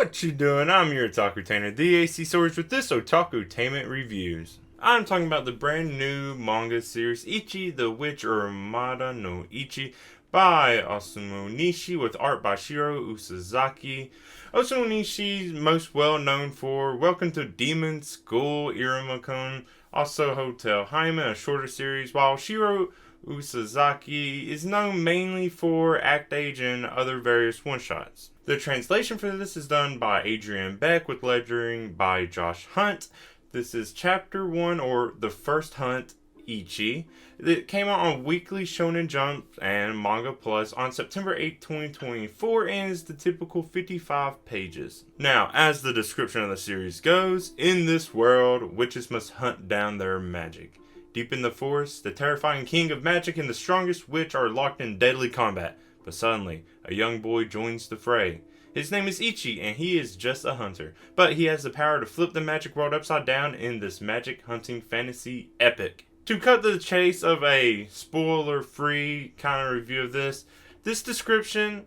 What you doing? I'm your otakutainer, theacstories with this Otakutainment reviews. I'm talking about the brand new manga series Ichi the Witch or魔男のイチby Osamu Nishi with art by Shiro Usazaki. Osamu Nishi is most well known for Welcome to Demon School, Irumakun, also Hotel Hyman, a shorter series, while Shiro Usazaki is known mainly for Act Age and other various one-shots. The translation for this is done by Adrian Beck with lettering by Josh Hunt. This is Chapter 1, or The First Hunt, Ichi. It came out on Weekly Shonen Jump and Manga Plus on September 8, 2024, and is the typical 55 pages. Now, as the description of the series goes, in this world, witches must hunt down their magic. Deep in the forest, the terrifying king of magic and the strongest witch are locked in deadly combat. But suddenly, a young boy joins the fray. His name is Ichi, and he is just a hunter. But he has the power to flip the magic world upside down in this magic hunting fantasy epic. To cut to the chase of a spoiler-free kind of review of this description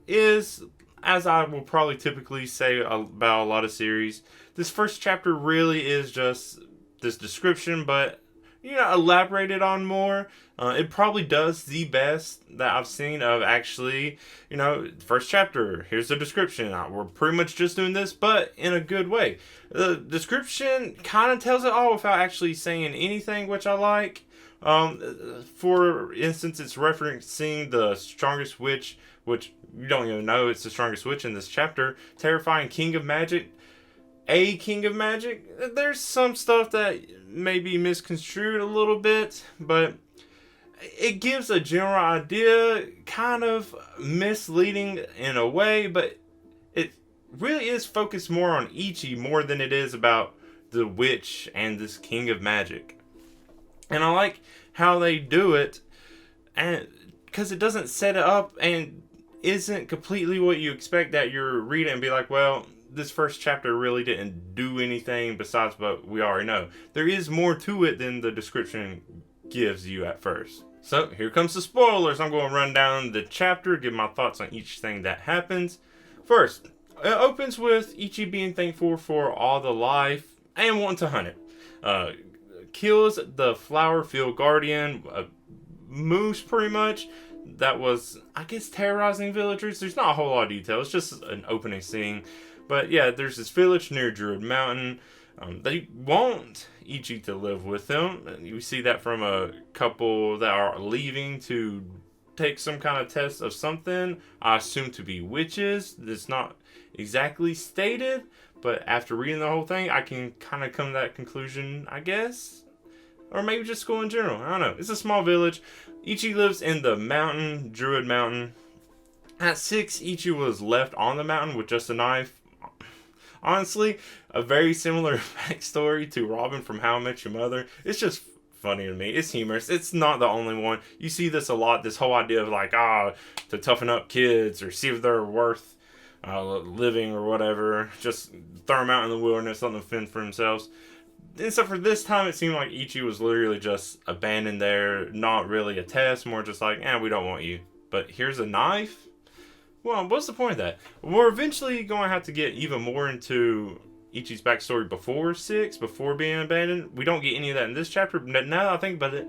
is, as I will probably typically say about a lot of series, this first chapter really is just this description, but elaborated on more. It probably does the best that I've seen of actually, first chapter, here's the description. We're pretty much just doing this, but in a good way. The description kind of tells it all without actually saying anything, which I like. For instance, it's referencing the strongest witch, which you don't even know it's the strongest witch in this chapter, terrifying king of magic. A king of magic. There's some stuff that may be misconstrued a little bit, but it gives a general idea, kind of misleading in a way, but it really is focused more on Ichi more than it is about the witch and this king of magic. And I like how they do it, and because it doesn't set it up and isn't completely what you expect that you're reading and be like, well, this first chapter really didn't do anything besides what we already know. There is more to it than the description gives you at first. So here comes the spoilers. I'm going to run down the chapter, give my thoughts on each thing that happens. First, it opens with Ichi being thankful for all the life and wanting to hunt it. Kills the flower field guardian, a moose pretty much, that was, I guess, terrorizing villagers. There's not a whole lot of detail. It's just an opening scene. But yeah, there's this village near Druid Mountain. They want Ichi to live with them. You see that from a couple that are leaving to take some kind of test of something. I assume to be witches. It's not exactly stated, but after reading the whole thing, I can kind of come to that conclusion, I guess. Or maybe just school in general. I don't know. It's a small village. Ichi lives in the mountain, Druid Mountain. At 6, Ichi was left on the mountain with just a knife. Honestly, a very similar backstory to Robin from How I Met Your Mother. It's just funny to me. It's humorous. It's not the only one. You see this a lot, this whole idea of like, to toughen up kids or see if they're worth living or whatever. Just throw them out in the wilderness, let them fend for themselves. Except for this time, it seemed like Ichi was literally just abandoned there. Not really a test, more just like, we don't want you. But here's a knife? Well, what's the point of that? We're eventually going to have to get even more into Ichi's backstory before 6, before being abandoned. We don't get any of that in this chapter, but now that I think about it,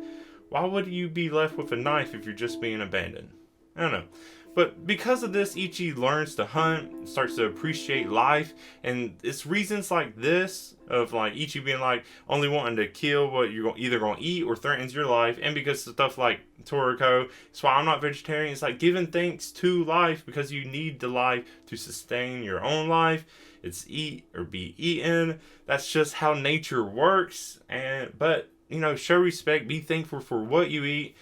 why would you be left with a knife if you're just being abandoned? I don't know. But because of this, Ichi learns to hunt, starts to appreciate life, and it's reasons like this, of like Ichi being like only wanting to kill what you're either going to eat or threatens your life, and because of stuff like Toriko, that's why I'm not vegetarian. It's like giving thanks to life because you need the life to sustain your own life. It's eat or be eaten. That's just how nature works. But show respect, be thankful for what you eat,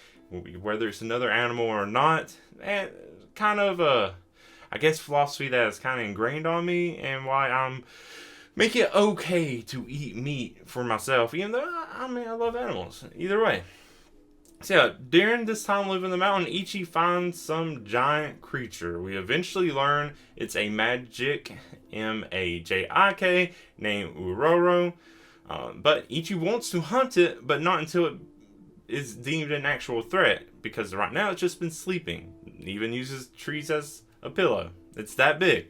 whether it's another animal or not. And kind of I guess philosophy that is kind of ingrained on me, and why I'm make it okay to eat meat for myself, even though I love animals either way. So yeah, during this time living in the mountain, Ichi finds some giant creature. We eventually learn it's a majik, majik, named uroro. But Ichi wants to hunt it, but not until it is deemed an actual threat, because right now it's just been sleeping. It even uses trees as a pillow. It's that big.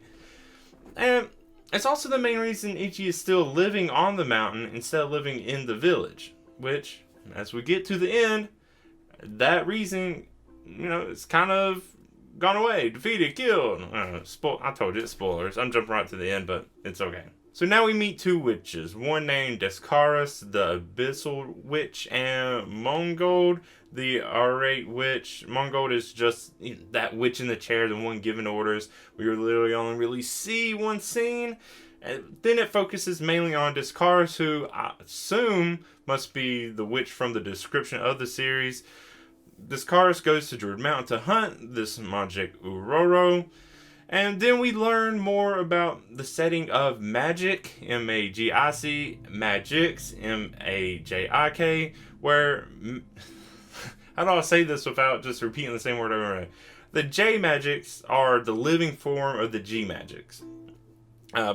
And It's also the main reason Ichi is still living on the mountain instead of living in the village. Which, as we get to the end, that reason, it's kind of gone away, defeated, killed. I told you, it's spoilers. I'm jumping right to the end, but it's okay. So now we meet two witches. One named desscaras, the Abyssal Witch, and monegold, the Irate Witch. Monegold is just that witch in the chair, the one giving orders. We literally only really see one scene. And then it focuses mainly on desscaras, who I assume must be the witch from the description of the series. Desscaras goes to Druid Mountain to hunt this majik uroro. And then we learn more about the setting of magic, M-A-G-I-C, magics, M-A-J-I-K, where, how do I say this without just repeating the same word over and over? The J magics are the living form of the G magics.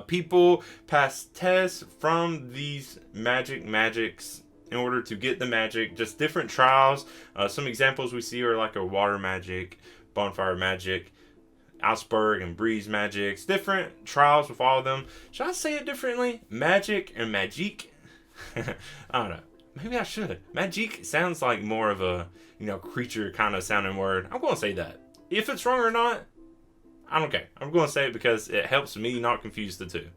People pass tests from these magics in order to get the magic, just different trials. Some examples we see are like a water magic, bonfire magic, iceberg and breeze magics, different trials with all of them. Should I say it differently? Magic and majik? I don't know. Maybe I should. Majik sounds like more of a, creature kind of sounding word. I'm going to say that. If it's wrong or not, I don't care. I'm going to say it because it helps me not confuse the two.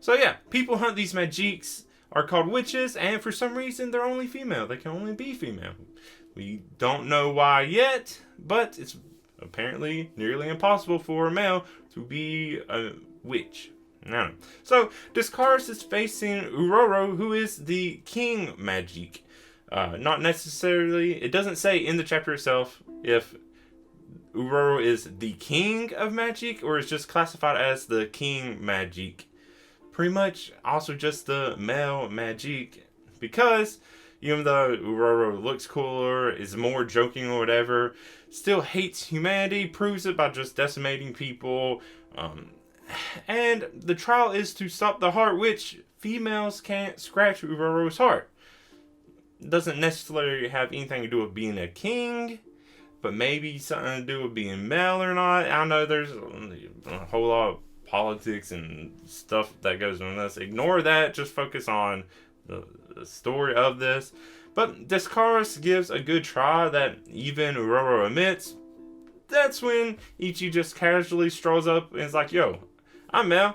So yeah, people hunt these majiks, are called witches, and for some reason they're only female. They can only be female. We don't know why yet, but it's apparently nearly impossible for a male to be a witch. No. So, desscaras is facing Uroro, who is the king majik. Not necessarily, it doesn't say in the chapter itself if Uroro is the king of magic or is just classified as the king majik. Pretty much also just the male majik, because even though Uroro looks cooler, is more joking or whatever, still hates humanity, proves it by just decimating people. And the trial is to stop the heart, which females can't scratch Uroro's heart. Doesn't necessarily have anything to do with being a king, but maybe something to do with being male or not. I know there's a whole lot of politics and stuff that goes on this. Ignore that, just focus on the story of this. But desscaras gives a good try that even Uroro admits. That's when Ichi just casually strolls up and is like, yo, I'm male.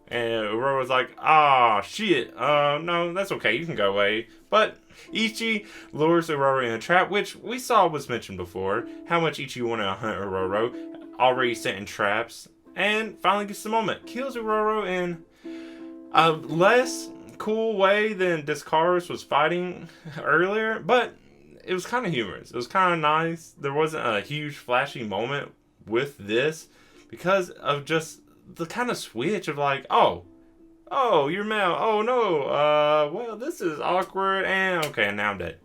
And Uroro's like, ah, shit, no, that's okay, you can go away. But Ichi lures Uroro in a trap, which we saw was mentioned before. How much Ichi wanted to hunt Uroro, already setting traps. And finally gets the moment. Kills Uroro in a less cool way than desscaras was fighting earlier, but it was kind of humorous. It was kind of nice. There wasn't a huge flashy moment with this because of just the kind of switch of like, oh, you're male. Oh no, well, this is awkward, and okay, now I'm dead.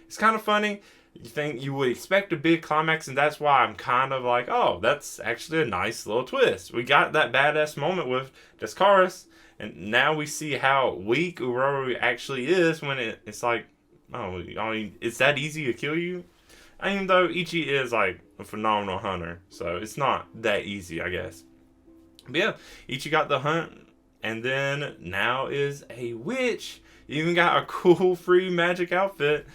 It's kind of funny. You think you would expect a big climax, and that's why I'm kind of like, oh, that's actually a nice little twist. We got that badass moment with desscaras, and now we see how weak Uroro actually is when it's like, oh, it's that easy to kill you? Even though Ichi is like a phenomenal hunter, so it's not that easy, I guess. But yeah, Ichi got the hunt, and then now is a witch. Even got a cool free magic outfit.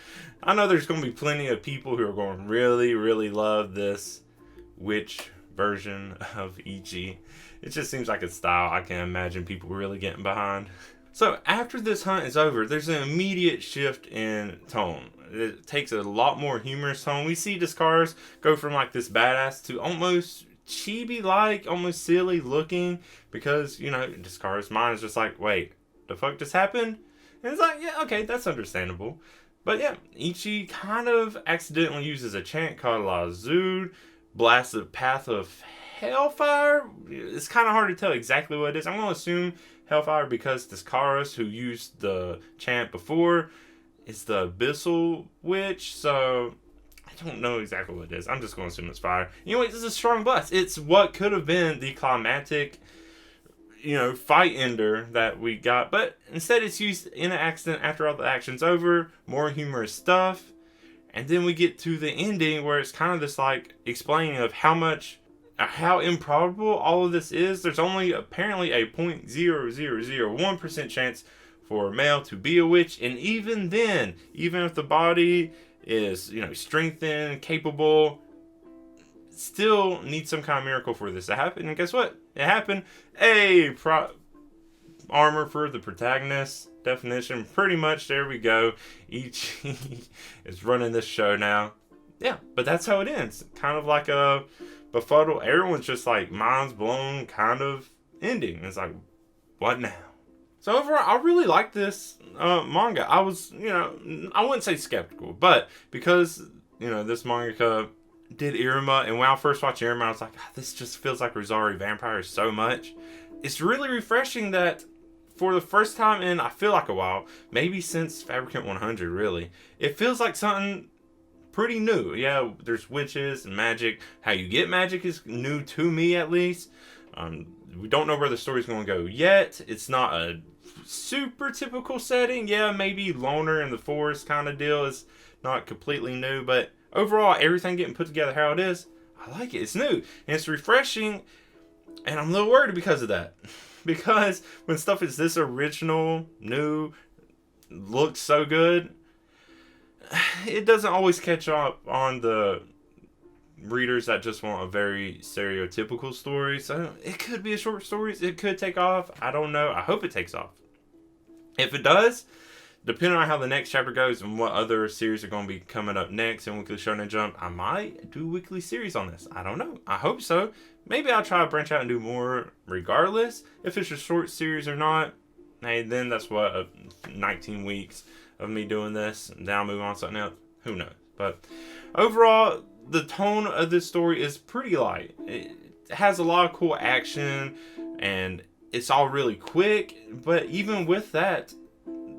I know there's going to be plenty of people who are going to really, really love this witch version of Ichi. It just seems like a style I can imagine people really getting behind. So after this hunt is over, there's an immediate shift in tone. It takes a lot more humorous tone. We see desscaras go from like this badass to almost chibi-like, almost silly looking, because, desscaras' mind is just like, wait, the fuck just happened? And it's like, yeah, okay, that's understandable. But yeah, Ichi kind of accidentally uses a chant called La Zud, blasts a path of hellfire. It's kind of hard to tell exactly what it is. I'm going to assume hellfire because desscaras, who used the chant before, is the Abyssal Witch. So I don't know exactly what it is. I'm just going to assume it's fire. Anyway, this is a strong blast. It's what could have been the climactic, fight ender that we got, but instead it's used in an accident after all the action's over, more humorous stuff, and then we get to the ending where it's kind of this like explaining of how much how improbable all of this is. There's only apparently a 0.0001% chance for a male to be a witch, and even then, even if the body is, strengthened, capable, still needs some kind of miracle for this to happen. And guess what? It happened. Armor for the protagonist. Definition, pretty much. There we go. Ichi is running this show now. Yeah, but that's how it ends. Kind of like a befuddled, everyone's just like minds blown kind of ending. It's like, what now? So overall, I really like this manga. I was, I wouldn't say skeptical, but because, this mangaka did Iruma, and when I first watched Iruma, I was like, this just feels like Rosario Vampire so much. It's really refreshing that for the first time in, I feel like a while, maybe since Fabricant 100, really, it feels like something pretty new. Yeah, there's witches and magic. How you get magic is new to me, at least. We don't know where the story's going to go yet. It's not a super typical setting. Yeah, maybe loner in the forest kind of deal is not completely new, but overall, everything getting put together how it is, I like it. It's new, and it's refreshing, and I'm a little worried because of that. Because when stuff is this original, new, looks so good, it doesn't always catch up on the readers that just want a very stereotypical story. So it could be a short story. It could take off. I don't know. I hope it takes off. If it does, depending on how the next chapter goes and what other series are going to be coming up next in Weekly Shonen Jump, I might do a weekly series on this. I don't know. I hope so. Maybe I'll try to branch out and do more regardless. If it's a short series or not, hey, then that's what, 19 weeks of me doing this. And then I'll move on to something else. Who knows? But overall, the tone of this story is pretty light. It has a lot of cool action, and it's all really quick. But even with that,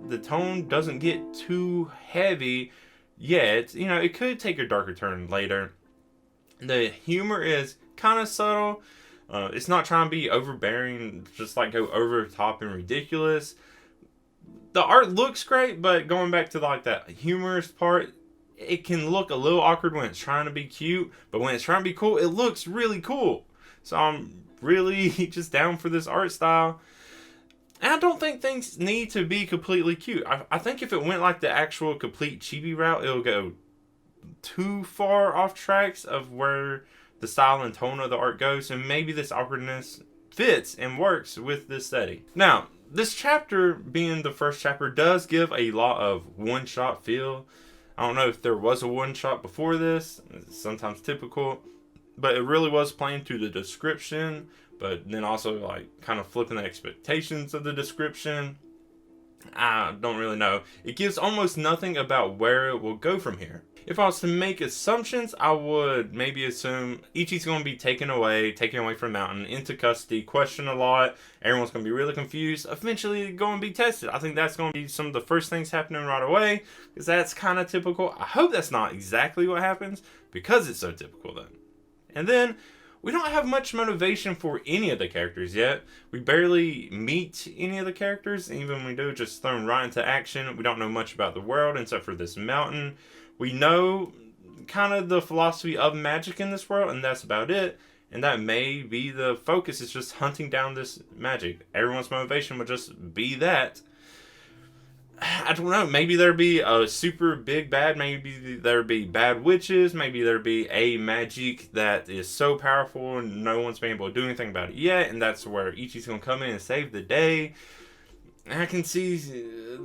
the tone doesn't get too heavy yet. It could take a darker turn later. The humor is kind of subtle. It's not trying to be overbearing, just like go over the top and ridiculous. The art looks great, but going back to like that humorous part, it can look a little awkward when it's trying to be cute, but when it's trying to be cool, it looks really cool. So I'm really just down for this art style. And I don't think things need to be completely cute. I think if it went like the actual complete chibi route, it'll go too far off tracks of where the style and tone of the art goes, and maybe this awkwardness fits and works with this setting. Now, this chapter, being the first chapter, does give a lot of one-shot feel. I don't know if there was a one-shot before this. It's sometimes typical. But it really was playing to the description, but then also like kind of flipping the expectations of the description. I don't really know. It gives almost nothing about where it will go from here. If I was to make assumptions, I would maybe assume Ichi's going to be taken away from the mountain, into custody, questioned a lot. Everyone's going to be really confused. Eventually going to be tested. I think that's going to be some of the first things happening right away, because that's kind of typical. I hope that's not exactly what happens, because it's so typical then. And then, we don't have much motivation for any of the characters yet. We barely meet any of the characters. Even when we do, just thrown right into action. We don't know much about the world except for this mountain. We know kind of the philosophy of magic in this world, and that's about it. And that may be the focus, is just hunting down this magic. Everyone's motivation would just be that. I don't know, maybe there'd be a super big bad, maybe there'd be bad witches, maybe there'd be a majik that is so powerful and no one's been able to do anything about it yet, and that's where Ichi's gonna come in and save the day. And I can see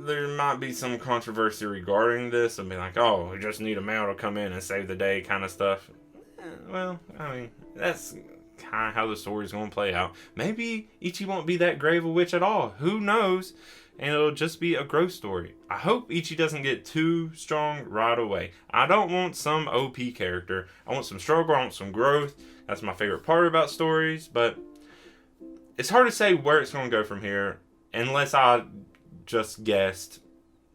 there might be some controversy regarding this, and be like, oh, we just need a male to come in and save the day kind of stuff. Well, I mean, that's kind of how the story's gonna play out. Maybe Ichi won't be that grave a witch at all, who knows? And it'll just be a growth story. I hope Ichi doesn't get too strong right away. I don't want some OP character. I want some struggle, I want some growth. That's my favorite part about stories, but it's hard to say where it's going to go from here, unless I just guessed.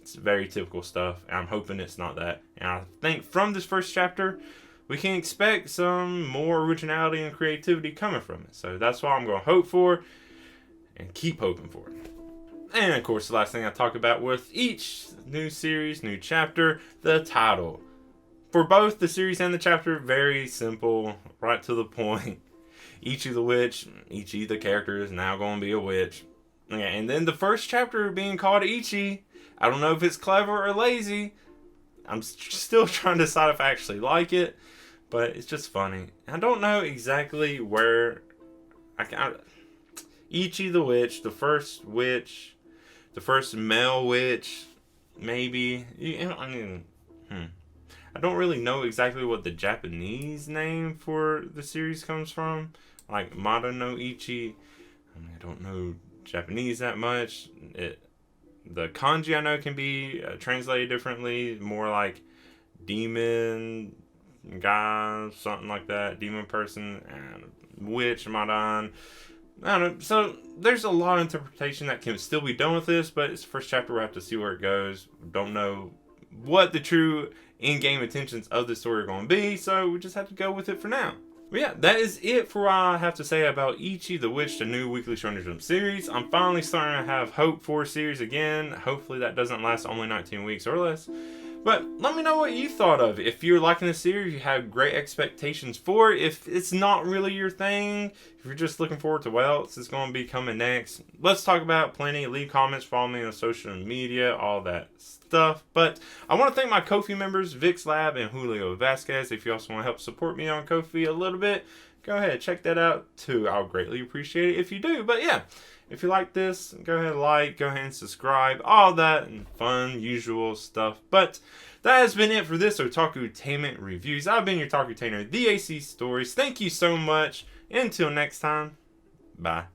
It's very typical stuff, and I'm hoping it's not that. And I think from this first chapter, we can expect some more originality and creativity coming from it. So that's what I'm going to hope for, and keep hoping for it. And of course, the last thing I talk about with each new series, new chapter, the title. For both the series and the chapter, very simple, right to the point. Ichi the Witch. Ichi the character is now going to be a witch. Yeah, and then the first chapter being called Ichi. I don't know if it's clever or lazy. I'm still trying to decide if I actually like it. But it's just funny. I don't know exactly where... Ichi the Witch, the first male witch, maybe. I don't really know exactly what the Japanese name for the series comes from. Like魔男のイチ. I don't know Japanese that much. The kanji I know can be translated differently. More like demon guy, something like that. Demon person, and witch, Madan. I don't know. So there's a lot of interpretation that can still be done with this, but it's the first chapter. We'll have to see where it goes. Don't know what the true in-game intentions of the story are going to be, so we just have to go with it for now. But yeah, that is it for what I have to say about Ichi the Witch, the new Weekly Shonen Jump series. I'm finally starting to have hope for a series again. Hopefully that doesn't last only 19 weeks or less. But let me know what you thought of it. If you're liking the series, you have great expectations for it. If it's not really your thing, if you're just looking forward to what else is going to be coming next, let's talk about it plenty. Leave comments, follow me on social media, all that stuff. But I want to thank my Ko-fi members, Vix Lab and Julio Vasquez. If you also want to help support me on Ko-fi a little bit, go ahead, check that out too. I'll greatly appreciate it if you do. But yeah, if you like this, go ahead and like, go ahead and subscribe, all that and fun, usual stuff. But that has been it for this Otakutainment Reviews. I've been your otakutainer, theacstories. Thank you so much. Until next time, bye.